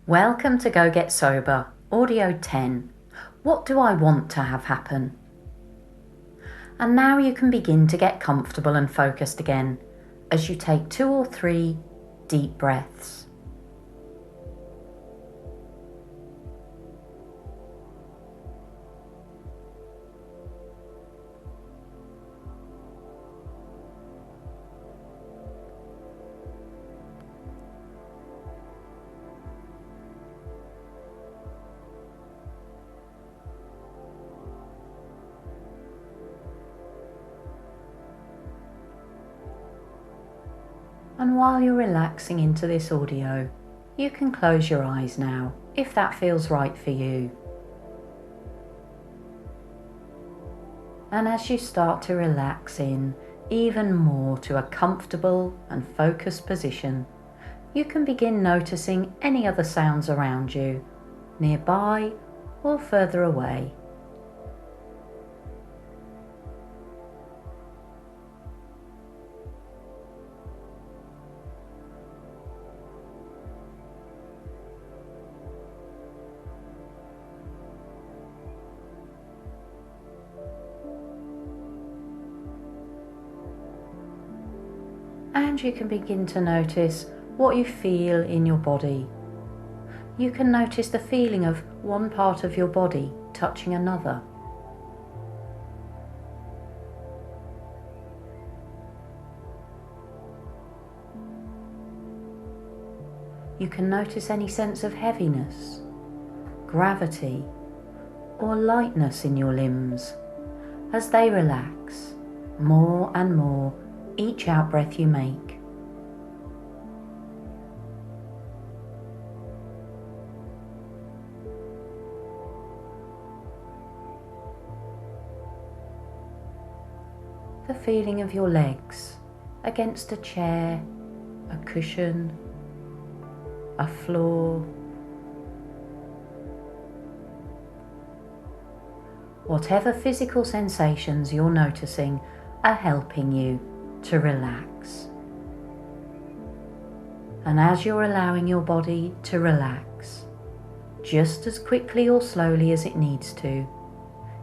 Welcome to Go Get Sober, Audio 10. What do I want to have happen? And now you can begin to get comfortable and focused again as you take 2 or 3 deep breaths. And while you're relaxing into this audio, you can close your eyes now, if that feels right for you. And as you start to relax in even more to a comfortable and focused position, you can begin noticing any other sounds around you, nearby or further away. And you can begin to notice what you feel in your body. You can notice the feeling of one part of your body touching another. You can notice any sense of heaviness, gravity, or lightness in your limbs as they relax more and more each out-breath you make. The feeling of your legs against a chair, a cushion, a floor. Whatever physical sensations you're noticing are helping you to relax. And as you're allowing your body to relax, just as quickly or slowly as it needs to,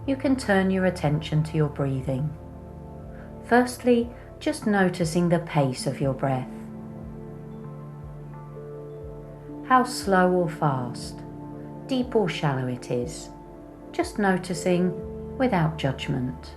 you can turn your attention to your breathing. Firstly, just noticing the pace of your breath. How slow or fast, deep or shallow it is, just noticing without judgment.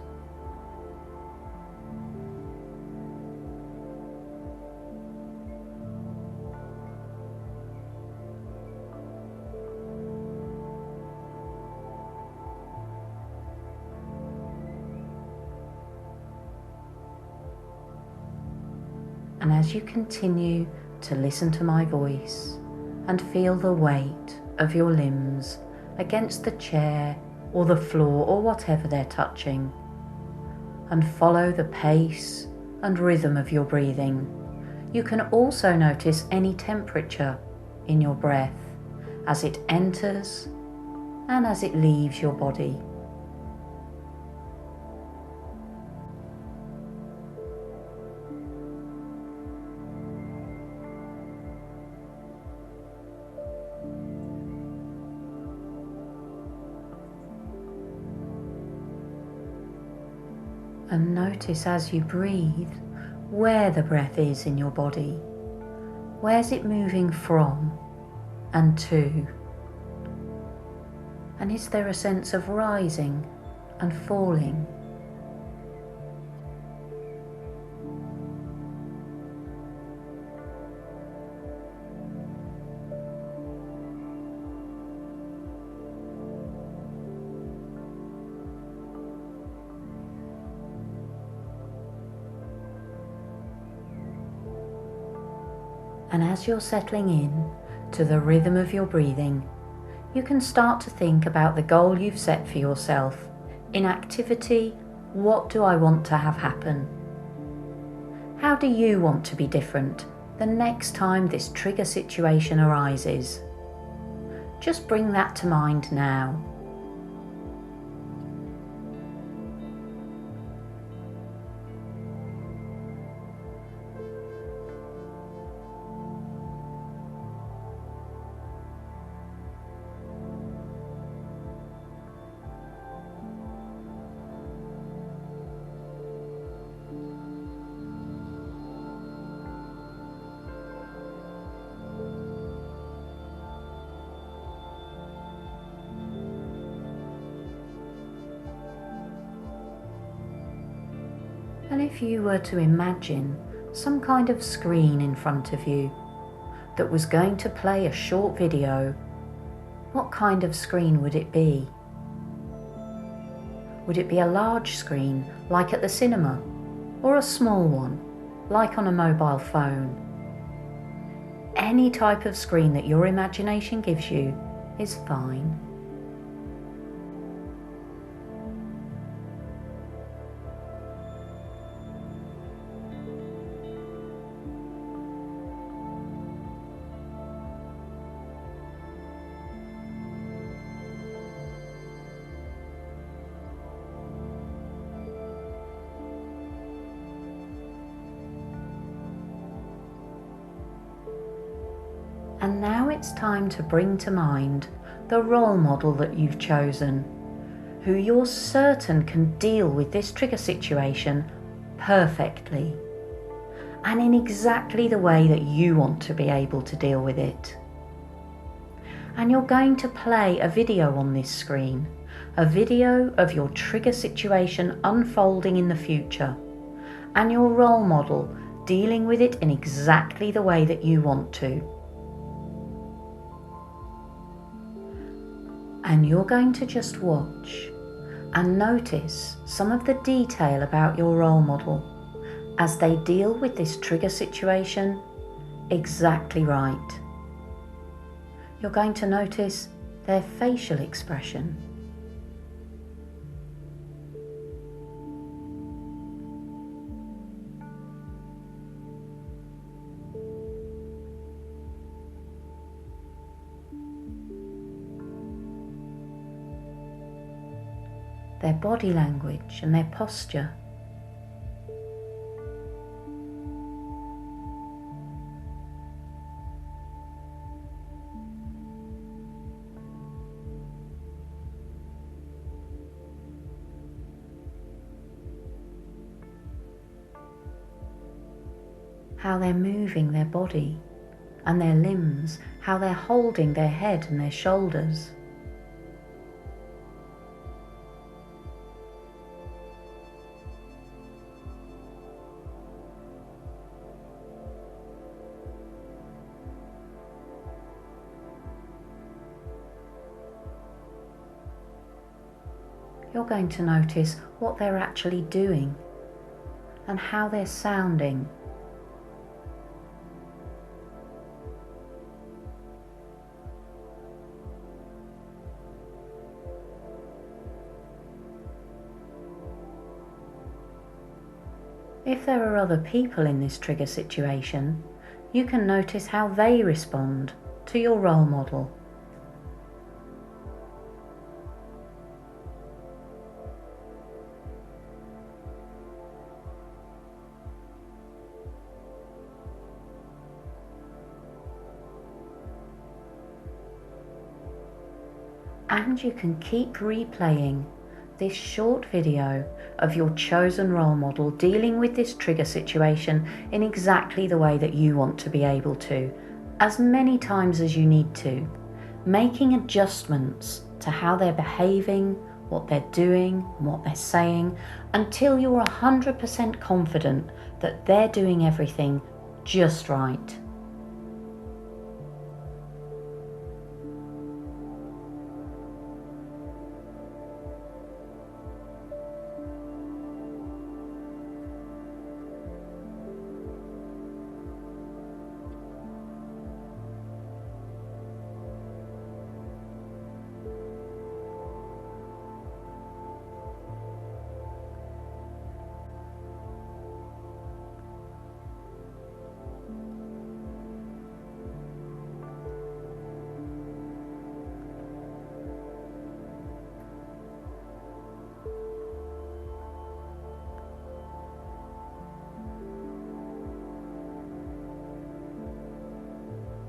And as you continue to listen to my voice and feel the weight of your limbs against the chair or the floor or whatever they're touching, and follow the pace and rhythm of your breathing, you can also notice any temperature in your breath as it enters and as it leaves your body. And notice as you breathe where the breath is in your body. Where's it moving from and to? And is there a sense of rising and falling? And as you're settling in to the rhythm of your breathing, you can start to think about the goal you've set for yourself. In activity, what do I want to have happen? How do you want to be different the next time this trigger situation arises? Just bring that to mind now. And if you were to imagine some kind of screen in front of you that was going to play a short video, what kind of screen would it be? Would it be a large screen, like at the cinema, or a small one, like on a mobile phone? Any type of screen that your imagination gives you is fine. And now it's time to bring to mind the role model that you've chosen, who you're certain can deal with this trigger situation perfectly, and in exactly the way that you want to be able to deal with it. And you're going to play a video on this screen, a video of your trigger situation unfolding in the future, and your role model dealing with it in exactly the way that you want to. And you're going to just watch and notice some of the detail about your role model as they deal with this trigger situation exactly right. You're going to notice their facial expression. Their body language and their posture. How they're moving their body and their limbs, how they're holding their head and their shoulders. You're going to notice what they're actually doing and how they're sounding. If there are other people in this trigger situation, you can notice how they respond to your role model. And you can keep replaying this short video of your chosen role model dealing with this trigger situation in exactly the way that you want to be able to, as many times as you need to, making adjustments to how they're behaving, what they're doing, what they're saying, until you're 100% confident that they're doing everything just right.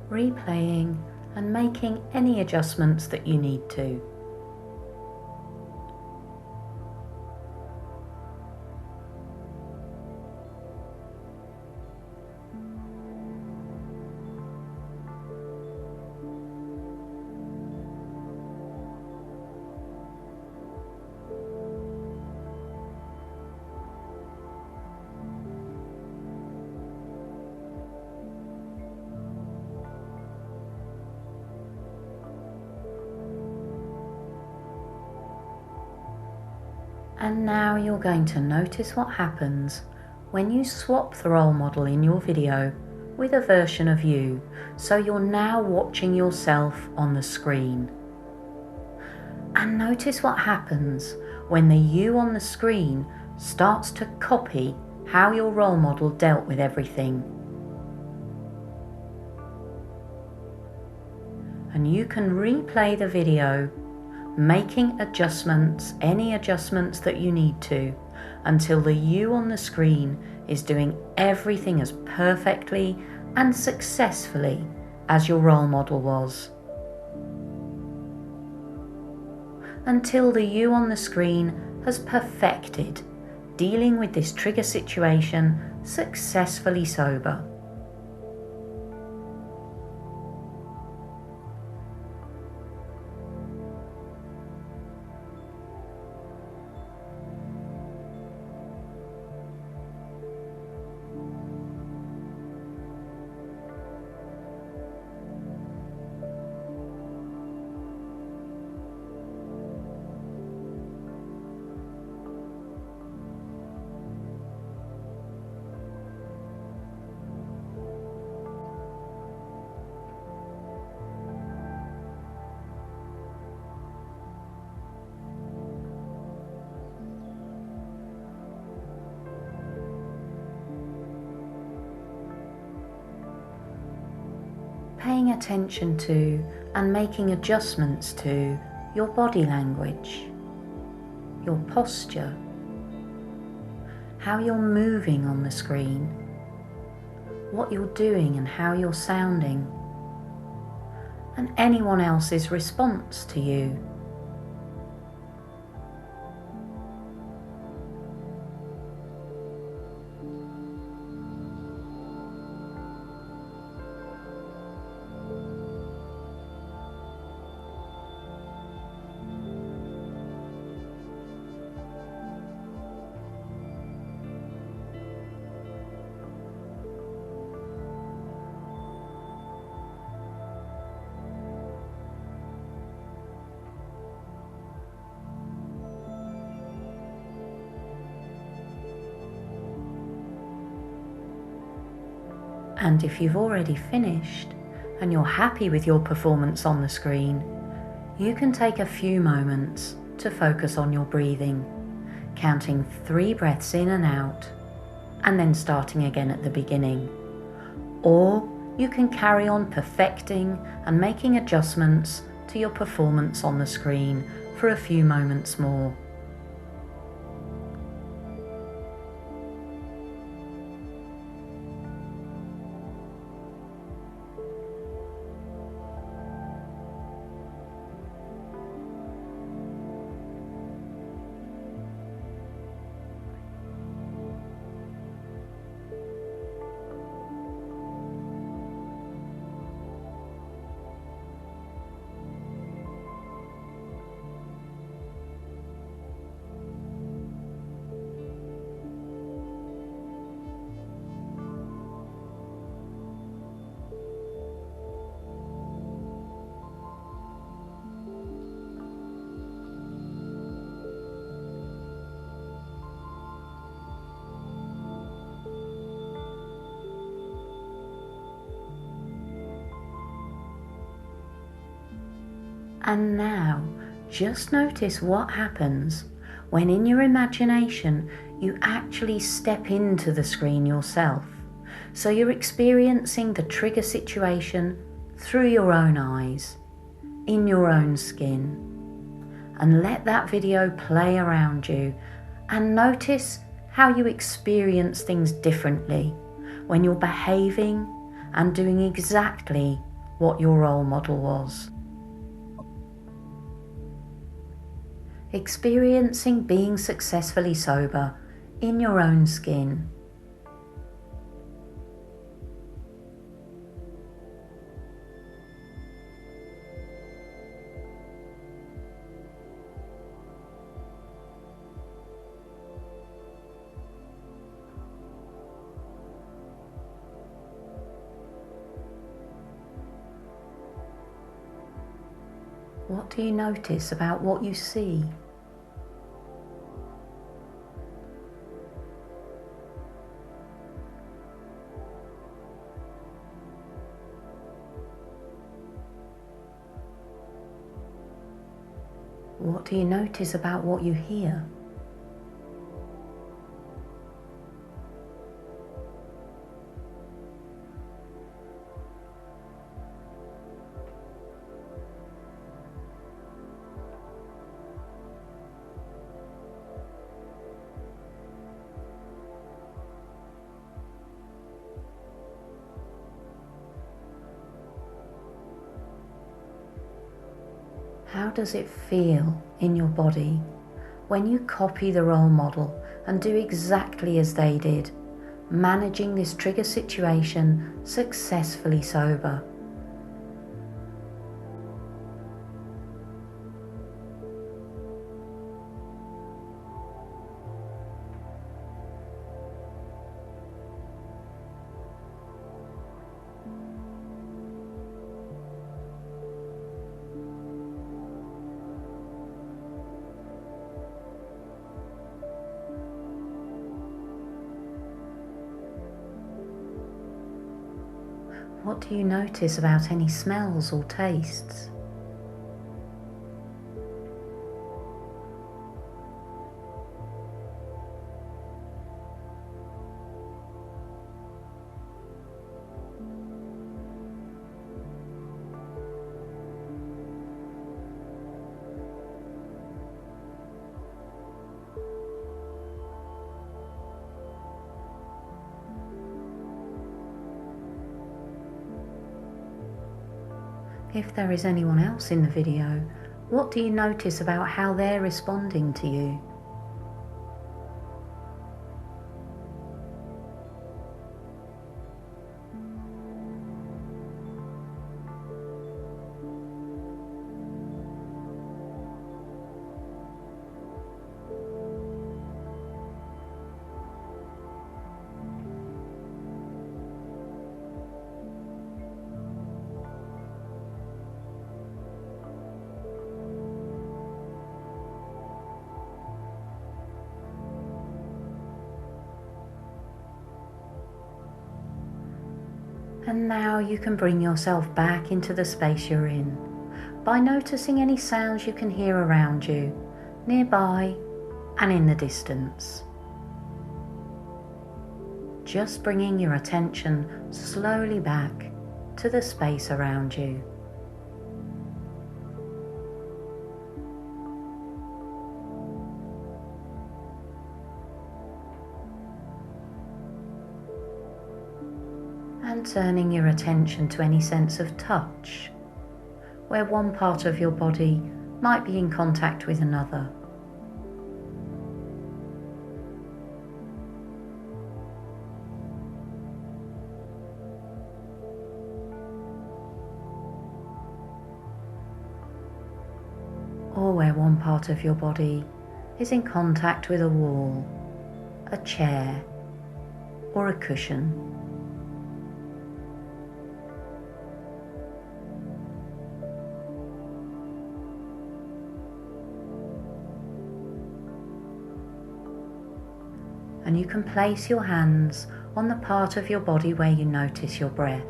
Replaying and making any adjustments that you need to. And now you're going to notice what happens when you swap the role model in your video with a version of you, so you're now watching yourself on the screen. And notice what happens when the you on the screen starts to copy how your role model dealt with everything. And you can replay the video, making adjustments, any adjustments that you need to, until the you on the screen is doing everything as perfectly and successfully as your role model was. Until the you on the screen has perfected dealing with this trigger situation successfully sober. Paying attention to and making adjustments to your body language, your posture, how you're moving on the screen, what you're doing and how you're sounding, and anyone else's response to you. And if you've already finished and you're happy with your performance on the screen, you can take a few moments to focus on your breathing, counting 3 breaths in and out, and then starting again at the beginning. Or you can carry on perfecting and making adjustments to your performance on the screen for a few moments more. And now, just notice what happens when in your imagination you actually step into the screen yourself. So you're experiencing the trigger situation through your own eyes, in your own skin. And let that video play around you and notice how you experience things differently when you're behaving and doing exactly what your role model was. Experiencing being successfully sober in your own skin. What do you notice about what you see? What do you notice about what you hear? How does it feel in your body when you copy the role model and do exactly as they did, managing this trigger situation successfully sober? What do you notice about any smells or tastes? If there is anyone else in the video, what do you notice about how they're responding to you? And now you can bring yourself back into the space you're in by noticing any sounds you can hear around you, nearby and in the distance. Just bringing your attention slowly back to the space around you. And turning your attention to any sense of touch, where one part of your body might be in contact with another. Or where one part of your body is in contact with a wall, a chair, or a cushion. And you can place your hands on the part of your body where you notice your breath.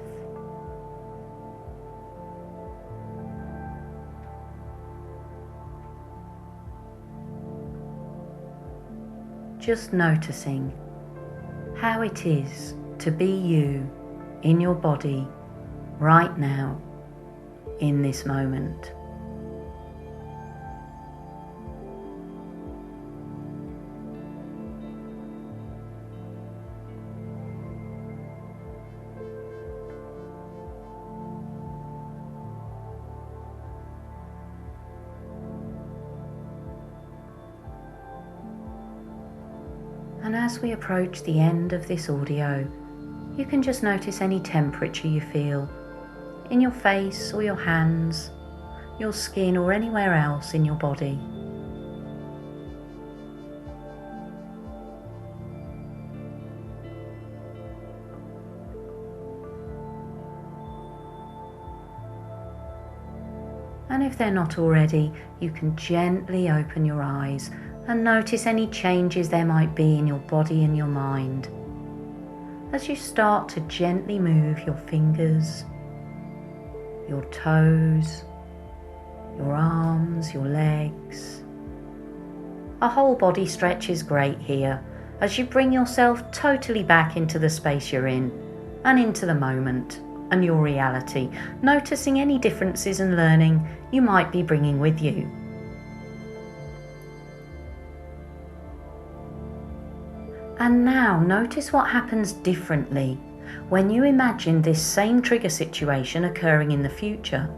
Just noticing how it is to be you in your body right now, in this moment. And as we approach the end of this audio, you can just notice any temperature you feel in your face or your hands, your skin, or anywhere else in your body. And if they're not already, you can gently open your eyes and notice any changes there might be in your body and your mind as you start to gently move your fingers, your toes, your arms, your legs. A whole body stretch is great here as you bring yourself totally back into the space you're in and into the moment and your reality, noticing any differences and learning you might be bringing with you. And now notice what happens differently when you imagine this same trigger situation occurring in the future.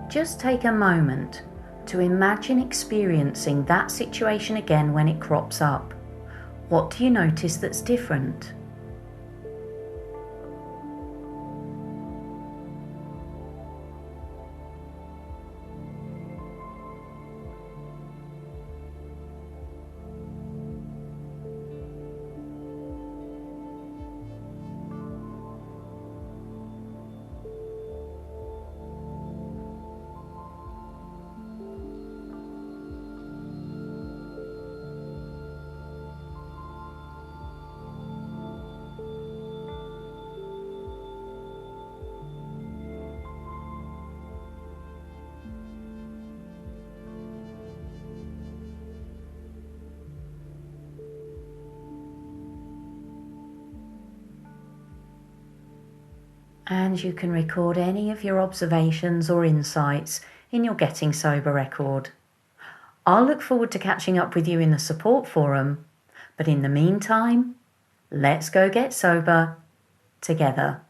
Just take a moment to imagine experiencing that situation again when it crops up. What do you notice that's different? And you can record any of your observations or insights in your Getting Sober record. I'll look forward to catching up with you in the support forum, but in the meantime, let's go get sober together.